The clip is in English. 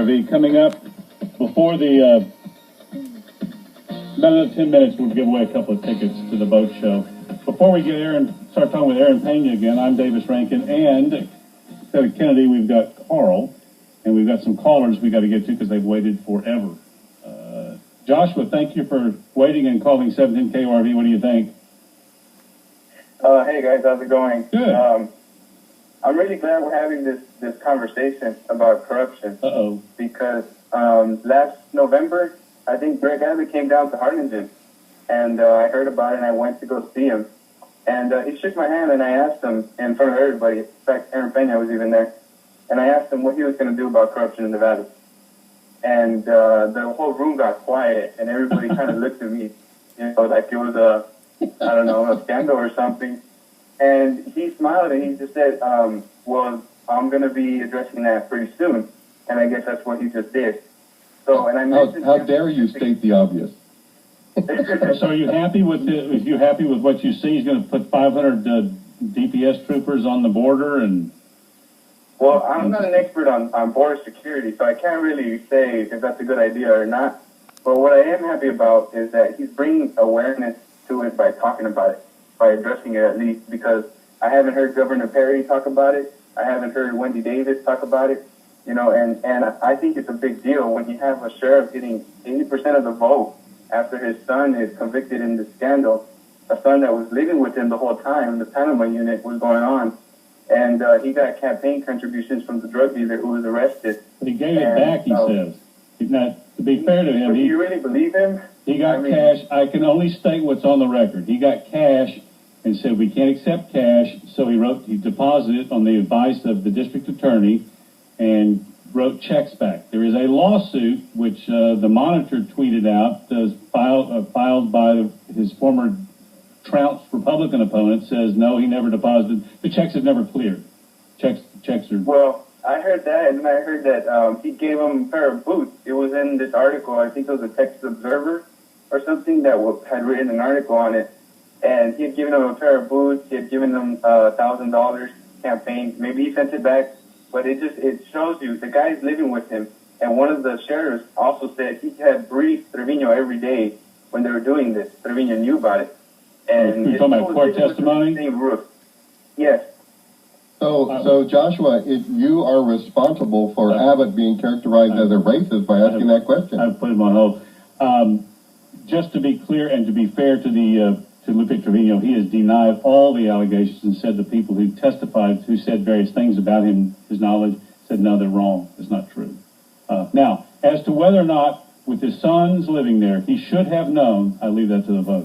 KURV. Coming up before the about another 10 minutes, we'll give away a couple of tickets to the boat show. Before we start talking with Aaron Pena again, I'm Davis Rankin, and instead of Kennedy, we've got Carl, and we've got some callers we got to get to because they've waited forever. Joshua, thank you for waiting and calling 17 KURV. What do you think? Hey guys, how's it going? Good. I'm really glad we're having this conversation about corruption. Because last November, I think Greg Abbott came down to Harlingen, and I heard about it, and I went to go see him. And he shook my hand, and I asked him in front of everybody. In fact, Aaron Pena was even there. And I asked him what he was going to do about corruption in Nevada. And the whole room got quiet, and everybody kind of looked at me, like it was a scandal or something. And he smiled, and he just said, well, I'm going to be addressing that pretty soon. And I guess that's what he just did. So, and I mentioned... How dare you state the obvious? So are you happy with what you see? He's going to put 500 DPS troopers on the border and... Well, I'm not an expert on border security, so I can't really say if that's a good idea or not. But what I am happy about is that he's bringing awareness to it by talking about it, by addressing it at least, because I haven't heard Governor Perry talk about it. I haven't heard Wendy Davis talk about it, and I think it's a big deal when you have a sheriff getting 80% of the vote after his son is convicted in this scandal, a son that was living with him the whole time. The Panama unit was going on. And he got campaign contributions from the drug dealer who was arrested. But he gave it back, he says. He's not, to be fair to him, do you really believe him? He got cash. I can only state what's on the record. He got cash and said we can't accept cash, so he deposited on the advice of the district attorney and wrote checks back. There is a lawsuit which the Monitor tweeted out, filed by his former Trout's Republican opponent, says no, he never deposited. The checks have never cleared. Checks are... Well, I heard that, and I heard that he gave him a pair of boots. It was in this article. I think it was a Texas Observer or something that had written an article on it. And he had given him a pair of boots. He had given him $1,000 campaign. Maybe he sent it back, but it shows you the guy's living with him. And one of the sheriffs also said he had briefed Treviño every day when they were doing this. Treviño knew about it. And you're talking about court testimony? Yes. So Joshua, you are responsible for Abbott being characterized as a racist by asking that question. I've put him on hold. Just to be clear and to be fair to Lupe Treviño, he has denied all the allegations and said the people who testified, who said various things about him, his knowledge, said no, they're wrong. It's not true. Now, as to whether or not, with his sons living there, he should have known, I leave that to the voters.